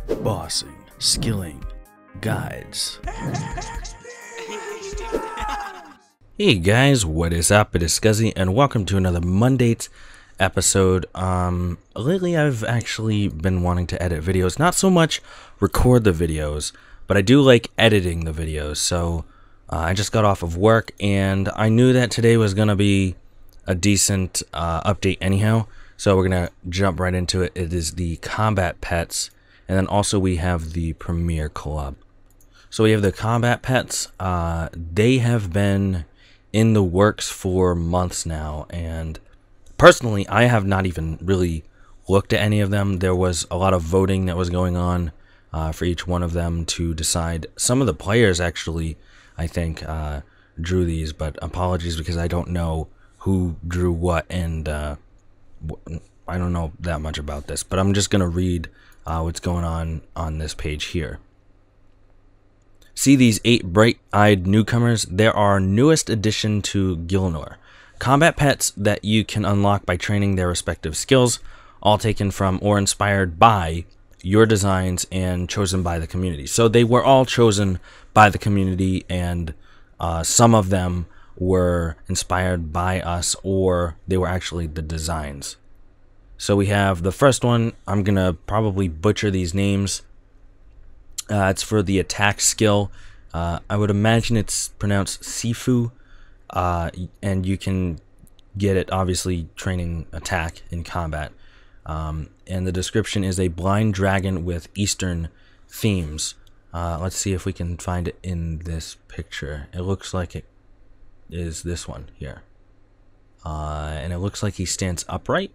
bossing, skilling, guides. Hey guys, what is up? It is Scuzzy, and welcome to another Mondates episode. Lately I've actually been wanting to edit videos, not so much record the videos, but I do like editing the videos. So I just got off of work, and I knew that today was gonna be a decent update anyhow. So we're gonna jump right into it. It is the combat pets, and then also we have the Premier Club. So we have the combat pets. They have been in the works for months now, and personally I have not even really looked at any of them. There was a lot of voting that was going on for each one of them to decide. Some of the players actually, I think, drew these, but apologies because I don't know who drew what, and I don't know that much about this, but I'm just gonna read what's going on this page here. See these 8 bright-eyed newcomers? They're our newest addition to Gilnor. Combat pets that you can unlock by training their respective skills, all taken from or inspired by your designs and chosen by the community. So they were all chosen by the community, and some of them were inspired by us, or they were actually the designs. So we have the first one. I'm gonna probably butcher these names. It's for the attack skill. I would imagine it's pronounced Sifu, and you can get it obviously training attack in combat. And the description is a blind dragon with Eastern themes. Let's see if we can find it in this picture. It looks like it is this one here. And it looks like he stands upright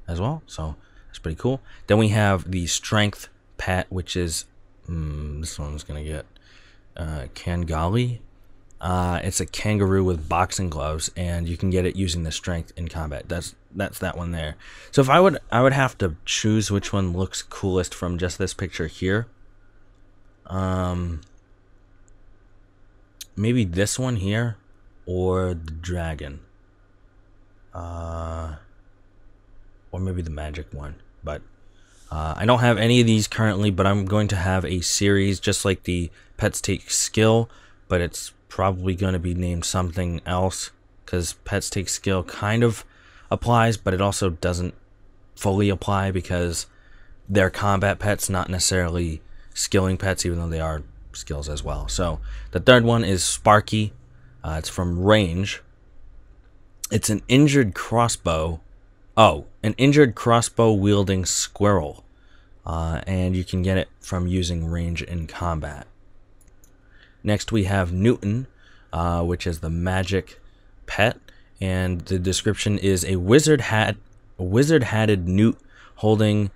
as well, so that's pretty cool. Then we have the strength pet, which is this one's gonna get Kangali. It's a kangaroo with boxing gloves, and you can get it using the strength in combat. That's that one there. So if I would have to choose which one looks coolest from just this picture here. Maybe this one here, or the dragon, or maybe the magic one. But I don't have any of these currently, but I'm going to have a series just like the Pets Take Skill, but it's probably going to be named something else, because Pets Take Skill kind of applies, but it also doesn't fully apply because they're combat pets, not necessarily skilling pets, even though they are skills as well. So the third one is Sparky. It's from Range. It's an injured crossbow. Oh, an injured crossbow wielding squirrel, and you can get it from using range in combat. Next we have Newton, which is the magic pet, and the description is a wizard-hatted newt holding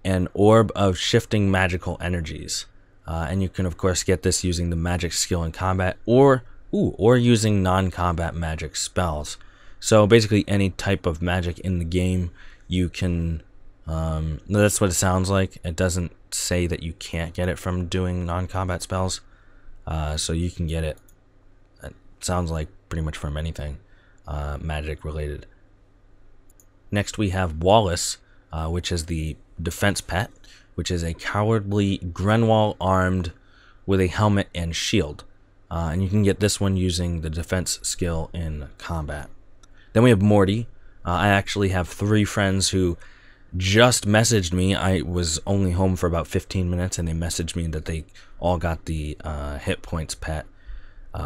an orb of shifting magical energies, and you can of course get this using the magic skill in combat, or using non-combat magic spells. So basically any type of magic in the game you can, that's what it sounds like. It doesn't say that you can't get it from doing non-combat spells. So you can get it, it sounds like, pretty much from anything magic related. Next we have Wallace, which is the defense pet, which is a cowardly Grenwall armed with a helmet and shield. And you can get this one using the defense skill in combat. Then we have Morty. I actually have 3 friends who just messaged me. I was only home for about 15 minutes, and they messaged me that they all got the hit points pet,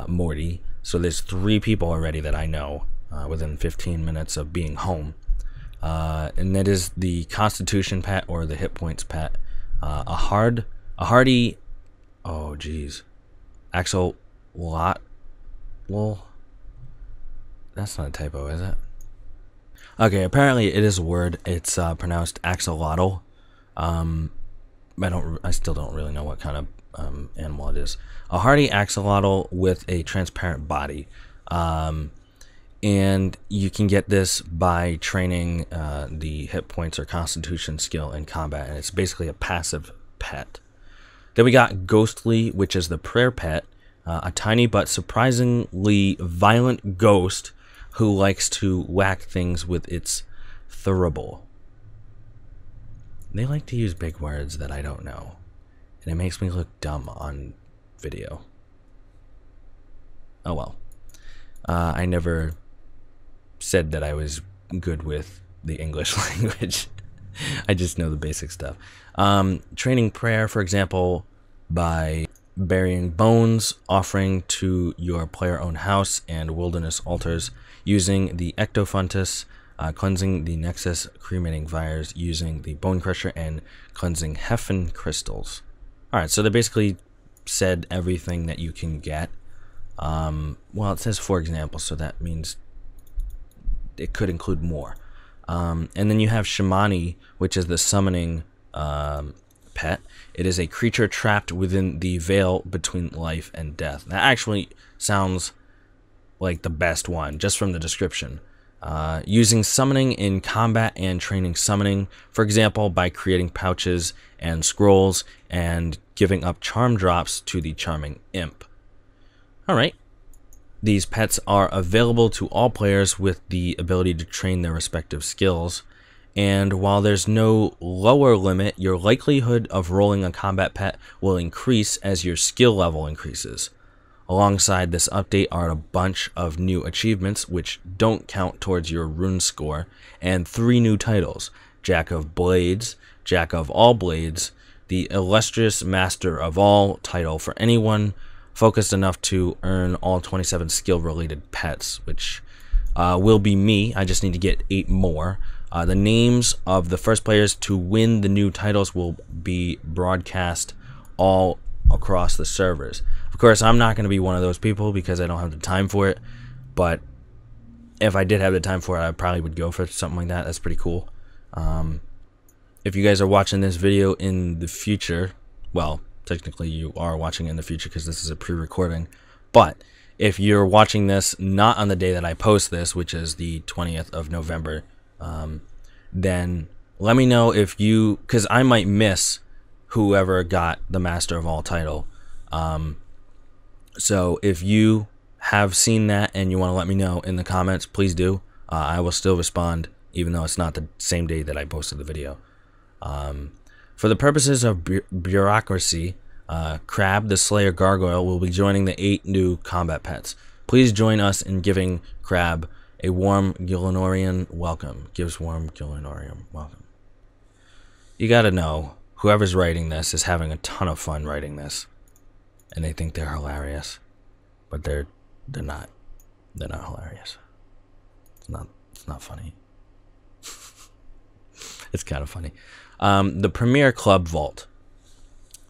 Morty. So there's 3 people already that I know within 15 minutes of being home. And that is the Constitution pet, or the hit points pet. A hardy, oh geez, axolotl. That's not a typo, is it? Okay, apparently it is a word. It's pronounced axolotl. I still don't really know what kind of animal it is. A hardy axolotl with a transparent body, and you can get this by training the hit points or Constitution skill in combat, and it's basically a passive pet. Then we got Ghostly, which is the prayer pet, a tiny but surprisingly violent ghost who likes to whack things with its thurible. They like to use big words that I don't know, and it makes me look dumb on video. Oh well. I never said that I was good with the English language. I just know the basic stuff. Training prayer, for example, by burying bones, offering to your player-owned house and wilderness altars, using the ectofuntus, cleansing the nexus, cremating fires, using the bone crusher, and cleansing Heffen crystals. Alright, so they basically said everything that you can get. Well, it says for example, so that means it could include more. And then you have Shamani, which is the summoning pet. It is a creature trapped within the veil between life and death. That actually sounds like the best one, just from the description. Using summoning in combat and training summoning, for example, by creating pouches and scrolls and giving up charm drops to the charming imp. Alright. These pets are available to all players with the ability to train their respective skills, and while there's no lower limit, your likelihood of rolling a combat pet will increase as your skill level increases. Alongside this update are a bunch of new achievements which don't count towards your rune score, and 3 new titles: Jack of Blades, Jack of All Blades, the Illustrious Master of All title for anyone focused enough to earn all 27 skill-related pets, which will be me. I just need to get 8 more. The names of the first players to win the new titles will be broadcast all across the servers. Of course, I'm not going to be one of those people because I don't have the time for it, but if I did have the time for it, I probably would go for something like that. That's pretty cool. If you guys are watching this video in the future, well, technically you are watching it in the future because this is a pre-recording, but if you're watching this not on the day that I post this, which is the 20th of November, then let me know if you, because I might miss whoever got the Master of All title. So if you have seen that and you want to let me know in the comments, please do. I will still respond even though it's not the same day that I posted the video. For the purposes of bureaucracy, Crab, the Slayer Gargoyle, will be joining the 8 new combat pets. Please join us in giving Crab a warm Gillenorian welcome. Gives warm Gillenorian welcome. You gotta know, whoever's writing this is having a ton of fun writing this. And they think they're hilarious. But they're not. They're not hilarious. It's not funny. It's kind of funny. The Premier Club Vault.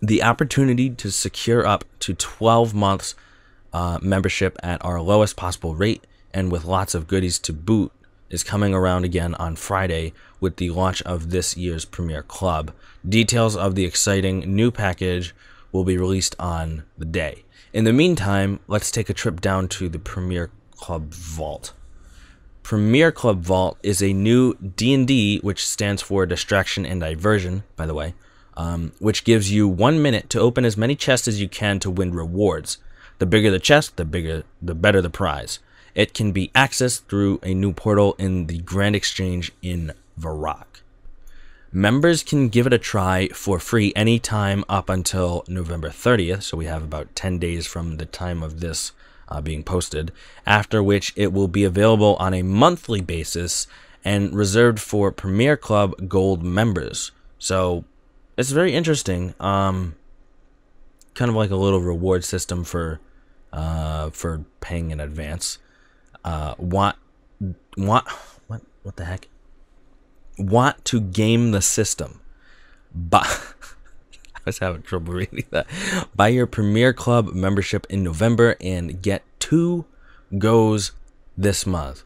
The opportunity to secure up to 12 months membership at our lowest possible rate and with lots of goodies to boot is coming around again on Friday with the launch of this year's Premier Club. Details of the exciting new package will be released on the day. In the meantime, let's take a trip down to the Premier Club Vault. Premier Club Vault is a new D&D, which stands for Distraction and Diversion, by the way, which gives you 1 minute to open as many chests as you can to win rewards. The bigger the chest, the better the prize. It can be accessed through a new portal in the Grand Exchange in Varrock. Members can give it a try for free anytime up until November 30th, so we have about 10 days from the time of this being posted, after which it will be available on a monthly basis and reserved for Premier Club Gold members. So it's very interesting, kind of like a little reward system for paying in advance. What the heck? Want to game the system? But I was having trouble reading that. Buy your Premier Club membership in November and get 2 goes this month.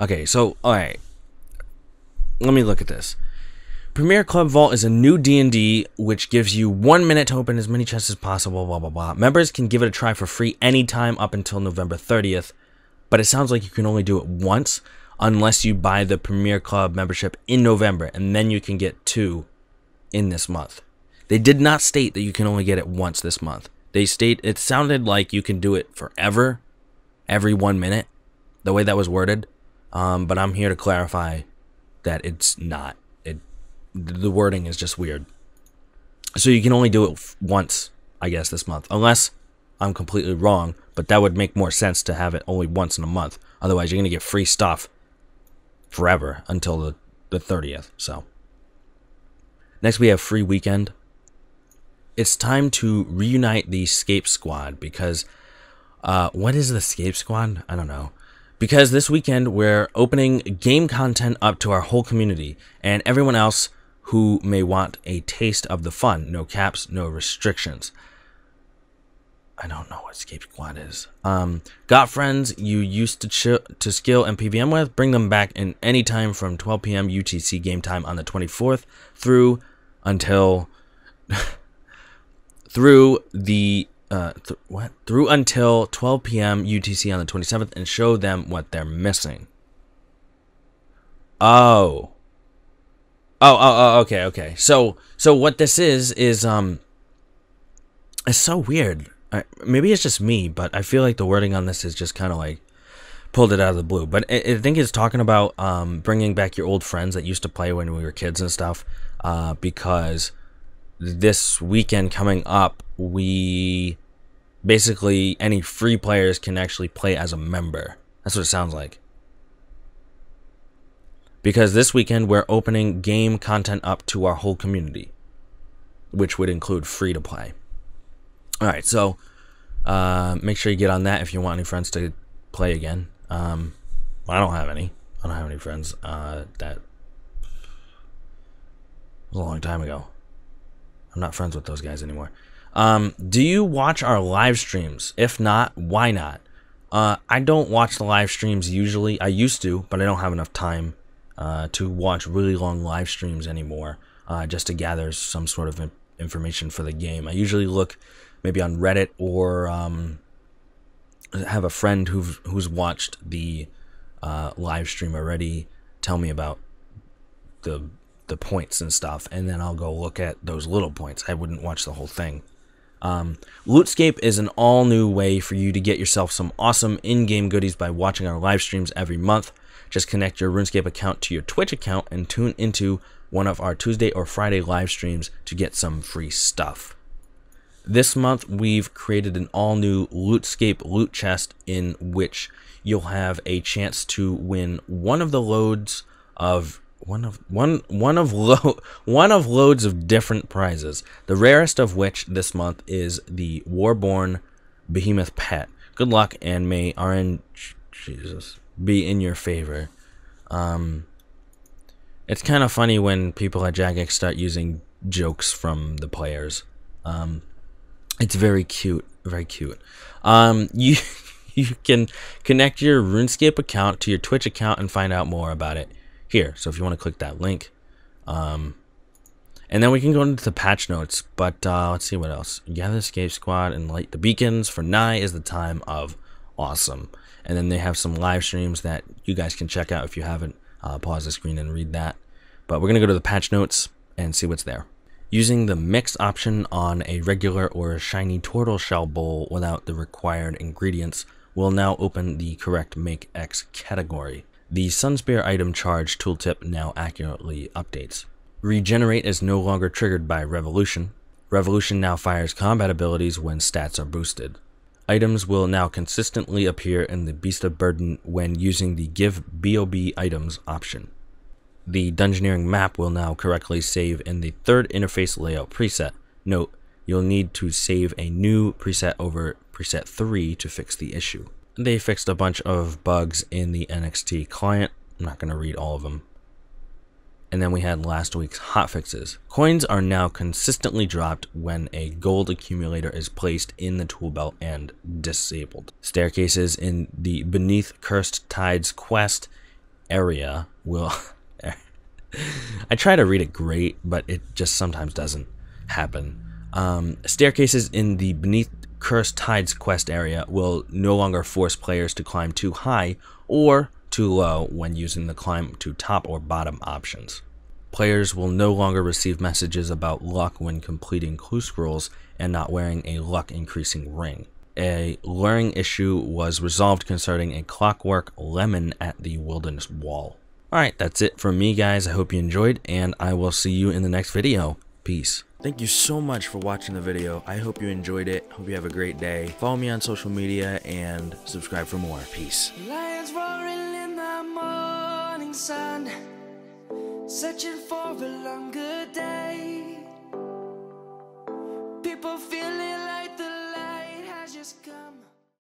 Okay, so all right, let me look at this. Premier Club Vault is a new D&D which gives you 1 minute to open as many chests as possible, blah, blah, blah. Members can give it a try for free anytime up until November 30th, but it sounds like you can only do it once unless you buy the Premier Club membership in November, and then you can get 2 in this month. They did not state that you can only get it once this month. They state, it sounded like you can do it forever, every 1 minute, the way that was worded, but I'm here to clarify that it's not. the wording is just weird. So you can only do it once, I guess, this month, unless I'm completely wrong, but that would make more sense to have it only once in a month. Otherwise, you're going to get free stuff forever until the 30th. So next we have free weekend. It's time to reunite the Scape Squad because what is the Scape Squad? I don't know. Because this weekend we're opening game content up to our whole community and everyone else who may want a taste of the fun. No caps, no restrictions. I don't know what Scape Squad is. Got friends you used to skill and PVM with? Bring them back in any time from 12 p.m. UTC game time on the 24th through until through until 12 p.m. UTC on the 27th and show them what they're missing. Okay. So what this is it's so weird. Maybe it's just me, but I feel like the wording on this is just kind of like pulled it out of the blue. But I think it's talking about bringing back your old friends that used to play when we were kids and stuff. Because this weekend coming up, we basically any free players can actually play as a member. That's what it sounds like. Because this weekend we're opening game content up to our whole community, which would include free to play. All right, so make sure you get on that if you want any friends to play again. I don't have any. I don't have any friends. That was a long time ago. I'm not friends with those guys anymore. Do you watch our live streams? If not, why not? I don't watch the live streams usually. I used to, but I don't have enough time to watch really long live streams anymore, just to gather some sort of information for the game. I usually look maybe on Reddit or have a friend who's watched the live stream already tell me about the points and stuff, and then I'll go look at those little points. I wouldn't watch the whole thing. Lootescape is an all-new way for you to get yourself some awesome in-game goodies by watching our live streams every month. Just connect your Runescape account to your Twitch account and tune into one of our Tuesday or Friday live streams to get some free stuff. This month, we've created an all-new Lootescape loot chest in which you'll have a chance to win one of loads of different prizes. The rarest of which this month is the Warborn Behemoth Pet. Good luck, and may RNG be in your favor. It's kind of funny when people at Jagex start using jokes from the players. It's very cute, very cute. You can connect your Runescape account to your Twitch account and find out more about it here. So if you want to click that link, and then we can go into the patch notes. But let's see what else. Gather the Escape Squad and light the beacons, for nigh is the time of awesome. And then they have some live streams that you guys can check out if you haven't. Pause the screen and read that. But we're gonna go to the patch notes and see what's there. Using the mix option on a regular or a shiny turtle shell bowl without the required ingredients will now open the correct Make X category. The Sunspear item charge tooltip now accurately updates. Regenerate is no longer triggered by Revolution. Revolution now fires combat abilities when stats are boosted. Items will now consistently appear in the Beast of Burden when using the Give BOB items option. The Dungeoneering map will now correctly save in the third interface layout preset. Note, you'll need to save a new preset over preset 3 to fix the issue. They fixed a bunch of bugs in the NXT client. I'm not going to read all of them. And then we had last week's hotfixes. Coins are now consistently dropped when a gold accumulator is placed in the tool belt and disabled. Staircases in the Beneath Cursed Tides quest area will... I try to read it great, but it just sometimes doesn't happen. Staircases in the Beneath Cursed Tides quest area will no longer force players to climb too high or too low when using the climb to top or bottom options. Players will no longer receive messages about luck when completing clue scrolls and not wearing a luck increasing ring. A luring issue was resolved concerning a clockwork lemon at the wilderness wall. Alright, that's it from me, guys. I hope you enjoyed, and I will see you in the next video. Peace. Thank you so much for watching the video. I hope you enjoyed it. Hope you have a great day. Follow me on social media and subscribe for more. Peace. Lions roaring in the morning sun, searching for a longer day. People feeling